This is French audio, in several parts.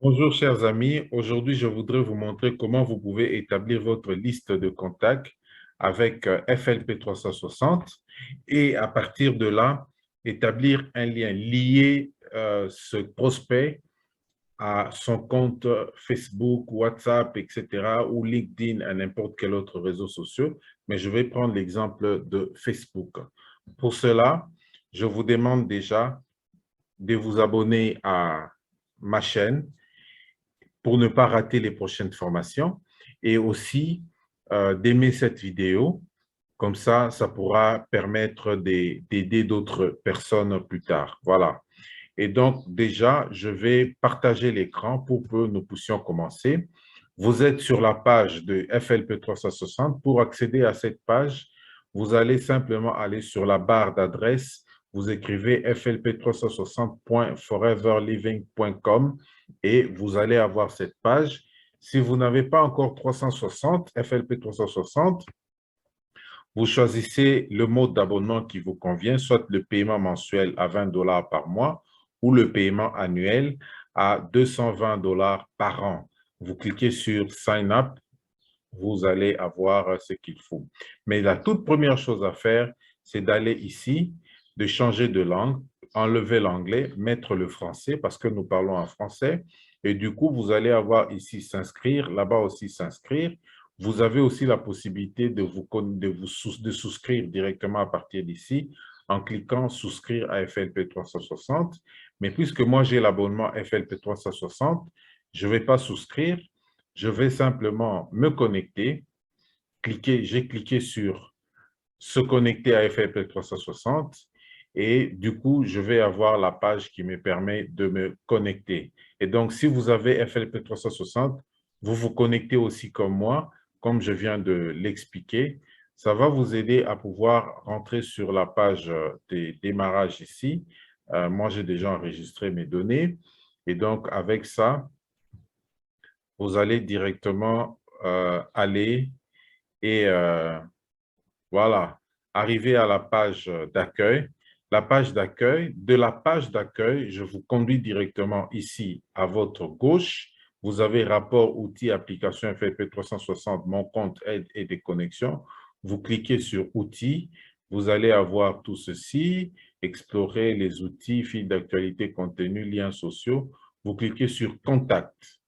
Bonjour chers amis, aujourd'hui je voudrais vous montrer comment vous pouvez établir votre liste de contacts avec FLP 360 et à partir de là, établir un lien, lier ce prospect à son compte Facebook, WhatsApp, etc. ou LinkedIn à n'importe quel autre réseau social. Mais je vais prendre l'exemple de Facebook. Pour cela, je vous demande déjà de vous abonner à ma chaîne pour ne pas rater les prochaines formations et aussi d'aimer cette vidéo. Comme ça pourra permettre d'aider d'autres personnes plus tard. Voilà. Et donc, déjà, je vais partager l'écran pour que nous puissions commencer. Vous êtes sur la page de FLP 360. Pour accéder à cette page, vous allez simplement aller sur la barre d'adresse. Vous écrivez flp360.foreverliving.com et vous allez avoir cette page. Si vous n'avez pas encore 360, FLP 360, vous choisissez le mode d'abonnement qui vous convient, soit le paiement mensuel à 20 $ par mois ou le paiement annuel à 220 $ par an. Vous cliquez sur Sign Up, vous allez avoir ce qu'il faut. Mais la toute première chose à faire, c'est d'aller ici, de changer de langue, enlever l'anglais, mettre le français parce que nous parlons en français. Et du coup, vous allez avoir ici s'inscrire, là-bas aussi s'inscrire. Vous avez aussi la possibilité de souscrire directement à partir d'ici en cliquant souscrire à FLP 360. Mais puisque moi j'ai l'abonnement FLP 360, je ne vais pas souscrire. Je vais simplement me connecter. J'ai cliqué sur se connecter à FLP 360 et du coup, je vais avoir la page qui me permet de me connecter. Et donc, si vous avez FLP 360, vous vous connectez aussi comme moi, comme je viens de l'expliquer. Ça va vous aider à pouvoir rentrer sur la page des démarrages ici. Moi, j'ai déjà enregistré mes données. Et donc, avec ça, vous allez directement aller et voilà, arriver à la page d'accueil. La page d'accueil, de la page d'accueil, je vous conduis directement ici à votre gauche. Vous avez rapport outils, application FLP 360, mon compte aide et des connexions. Vous cliquez sur outils. Vous allez avoir tout ceci, explorer les outils, fil d'actualité, contenu, liens sociaux. Vous cliquez sur contact.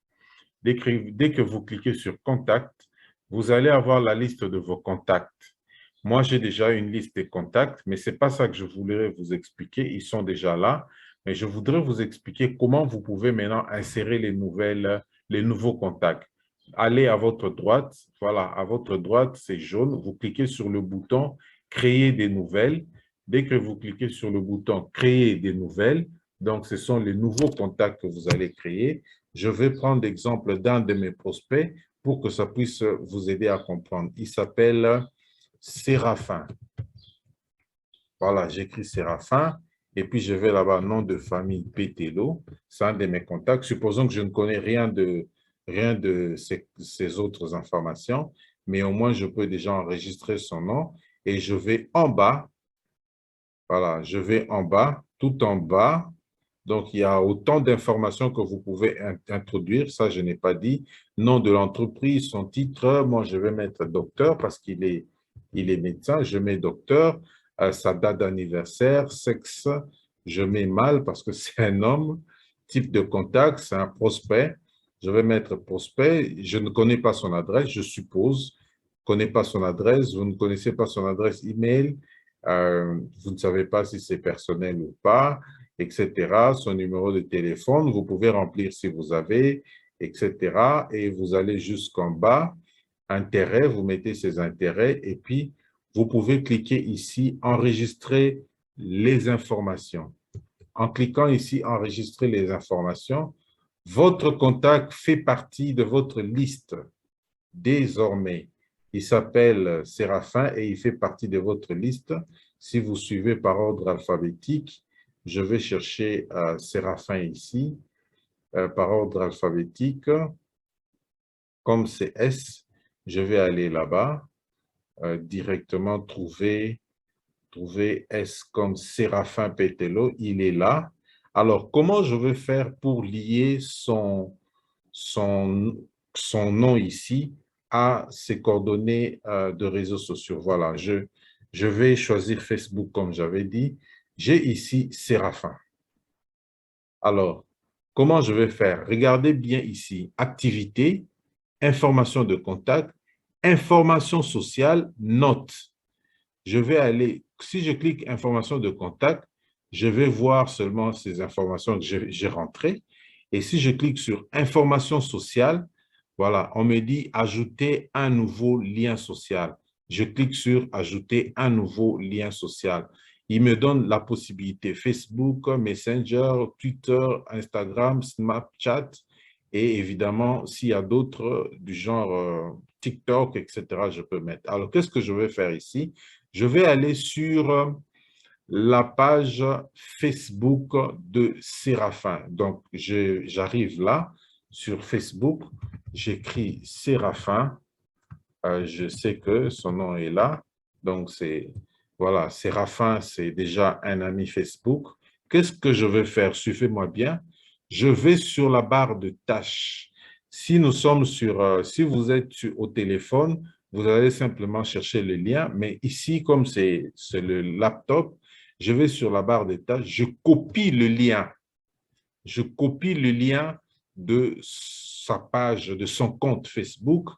Dès que vous cliquez sur Contact, vous allez avoir la liste de vos contacts. Moi, j'ai déjà une liste de contacts, mais ce n'est pas ça que je voulais vous expliquer. Ils sont déjà là. Mais je voudrais vous expliquer comment vous pouvez maintenant insérer les nouveaux contacts. Allez à votre droite. Voilà, à votre droite, c'est jaune. Vous cliquez sur le bouton Créer des nouvelles. Dès que vous cliquez sur le bouton Créer des nouvelles, donc ce sont les nouveaux contacts que vous allez créer. Je vais prendre l'exemple d'un de mes prospects pour que ça puisse vous aider à comprendre. Il s'appelle Séraphin. Voilà, j'écris Séraphin et puis je vais là-bas, nom de famille Pételo. C'est un de mes contacts. Supposons que je ne connais rien de ces autres informations, mais au moins je peux déjà enregistrer son nom et je vais en bas. Voilà, je vais en bas, tout en bas. Donc, il y a autant d'informations que vous pouvez introduire. Ça, je n'ai pas dit. Nom de l'entreprise, son titre. Moi, je vais mettre docteur parce il est médecin. Je mets docteur. Sa date d'anniversaire, sexe. Je mets mâle parce que c'est un homme. Type de contact, c'est un prospect. Je vais mettre prospect. Je ne connais pas son adresse, je suppose. Je ne connais pas son adresse. Vous ne connaissez pas son adresse email. Vous ne savez pas si c'est personnel ou pas, etc. Son numéro de téléphone, vous pouvez remplir si vous avez, etc. Et vous allez jusqu'en bas, intérêts, vous mettez ces intérêts et puis vous pouvez cliquer ici, enregistrer les informations. En cliquant ici, enregistrer les informations, votre contact fait partie de votre liste désormais. Il s'appelle Séraphin et il fait partie de votre liste. Si vous suivez par ordre alphabétique, je vais chercher Séraphin ici, par ordre alphabétique. Comme c'est S, je vais aller là-bas, directement trouver S comme Séraphin Pételo. Il est là. Alors, comment je vais faire pour lier son nom ici à ses coordonnées de réseaux sociaux. Voilà, je vais choisir Facebook comme j'avais dit. J'ai ici Séraphin. Alors, comment je vais faire? Regardez bien ici, activité, information de contact, information sociale, notes. Je vais aller, si je clique information de contact, je vais voir seulement ces informations que j'ai rentrées. Et si je clique sur information sociale, voilà, on me dit ajouter un nouveau lien social. Je clique sur ajouter un nouveau lien social. Il me donne la possibilité Facebook, Messenger, Twitter, Instagram, Snapchat et évidemment, s'il y a d'autres du genre TikTok, etc., je peux mettre. Alors, qu'est-ce que je vais faire ici? Je vais aller sur la page Facebook de Séraphin. Donc, j'arrive là sur Facebook, j'écris Séraphin. Je sais que son nom est là. Donc, voilà, Séraphin, c'est déjà un ami Facebook. Qu'est-ce que je vais faire? Suivez-moi bien. Je vais sur la barre de tâches. Si nous sommes si vous êtes au téléphone, vous allez simplement chercher le lien. Mais ici, comme c'est le laptop, je vais sur la barre de tâches, je copie le lien. Je copie le lien de sa page, de son compte Facebook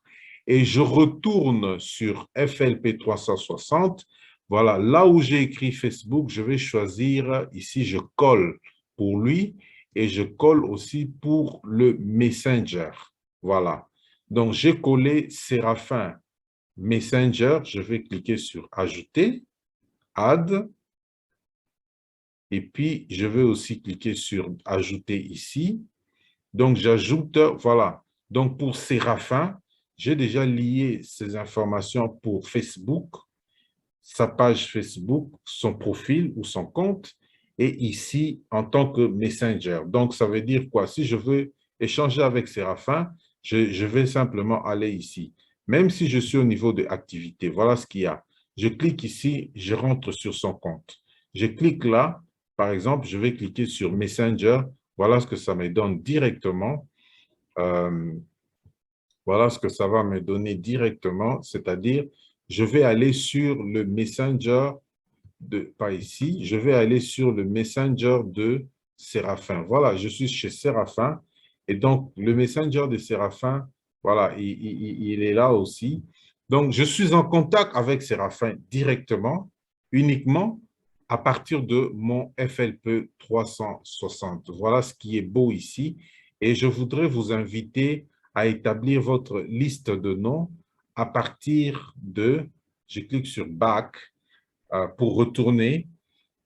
et je retourne sur FLP 360. Voilà, là où j'ai écrit Facebook, je vais choisir ici, je colle pour lui et je colle aussi pour le Messenger. Voilà. Donc, j'ai collé Séraphin Messenger. Je vais cliquer sur Ajouter, Add. Et puis, je vais aussi cliquer sur Ajouter ici. Donc, j'ajoute, voilà. Donc, pour Séraphin, j'ai déjà lié ces informations pour Facebook, sa page Facebook, son profil ou son compte, et ici, en tant que Messenger. Donc, ça veut dire quoi? Si je veux échanger avec Séraphin, je vais simplement aller ici. Même si je suis au niveau de activité, voilà ce qu'il y a. Je clique ici, je rentre sur son compte. Je clique là, par exemple, je vais cliquer sur Messenger. Voilà ce que ça me donne directement. Euh, voilà ce que ça va me donner directement, c'est-à-dire, je vais aller sur le Messenger pas ici, je vais aller sur le Messenger de Séraphin. Voilà, je suis chez Séraphin. Et donc, le Messenger de Séraphin, voilà, il est là aussi. Donc, je suis en contact avec Séraphin directement, uniquement à partir de mon FLP 360. Voilà ce qui est beau ici. Et je voudrais vous inviter à établir votre liste de noms à partir de, je clique sur Back, pour retourner.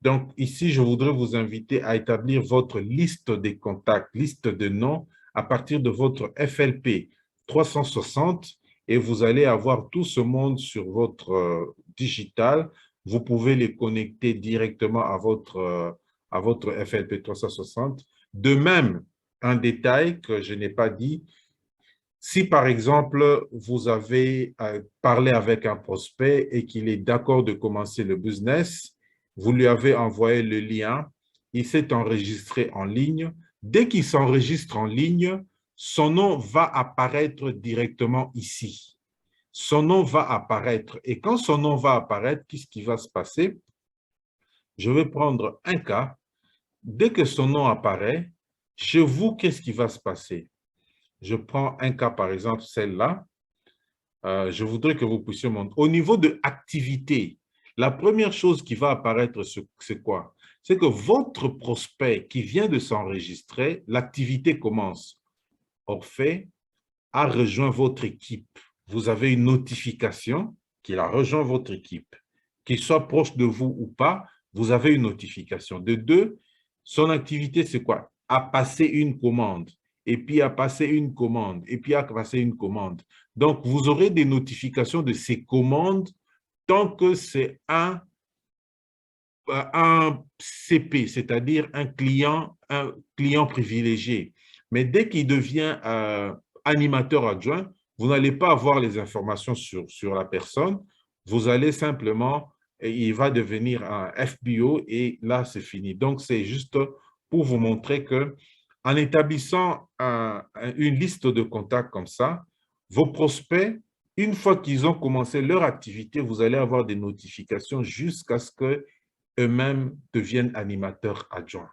Donc, ici, je voudrais vous inviter à établir votre liste des contacts, liste de noms à partir de votre FLP 360 et vous allez avoir tout ce monde sur votre digital. Vous pouvez les connecter directement à votre FLP 360. De même, un détail que je n'ai pas dit, si, par exemple, vous avez parlé avec un prospect et qu'il est d'accord de commencer le business, vous lui avez envoyé le lien, il s'est enregistré en ligne. Dès qu'il s'enregistre en ligne, son nom va apparaître directement ici. Son nom va apparaître. Et quand son nom va apparaître, qu'est-ce qui va se passer? Je vais prendre un cas. Dès que son nom apparaît, chez vous, qu'est-ce qui va se passer? Je prends un cas, par exemple, celle-là. Je voudrais que vous puissiez montrer. Au niveau de activité, la première chose qui va apparaître, c'est quoi? C'est que votre prospect qui vient de s'enregistrer, l'activité commence. Orphée a rejoint votre équipe. Vous avez une notification qu'il a rejoint votre équipe. Qu'il soit proche de vous ou pas, vous avez une notification. De deux, son activité, c'est quoi? À passer une commande, et puis à passer une commande, et puis à passer une commande. Donc, vous aurez des notifications de ces commandes tant que c'est un CP, c'est-à-dire un client privilégié. Mais dès qu'il devient animateur adjoint, vous n'allez pas avoir les informations sur la personne. Vous allez simplement, il va devenir un FBO et là, c'est fini. Donc, c'est juste pour vous montrer que En établissant une liste de contacts comme ça, vos prospects, une fois qu'ils ont commencé leur activité, vous allez avoir des notifications jusqu'à ce qu'eux-mêmes deviennent animateurs adjoints.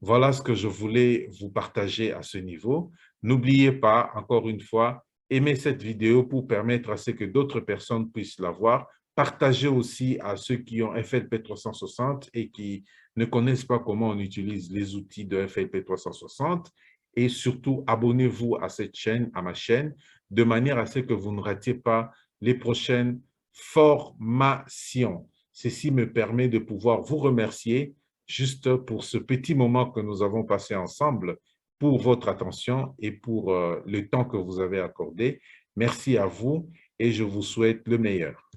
Voilà ce que je voulais vous partager à ce niveau. N'oubliez pas, encore une fois, aimez cette vidéo pour permettre à ce que d'autres personnes puissent la voir. Partagez aussi à ceux qui ont FLP 360 et qui ne connaissent pas comment on utilise les outils de FLP 360. Et surtout, abonnez-vous à cette chaîne, à ma chaîne, de manière à ce que vous ne ratiez pas les prochaines formations. Ceci me permet de pouvoir vous remercier juste pour ce petit moment que nous avons passé ensemble, pour votre attention et pour le temps que vous avez accordé. Merci à vous et je vous souhaite le meilleur.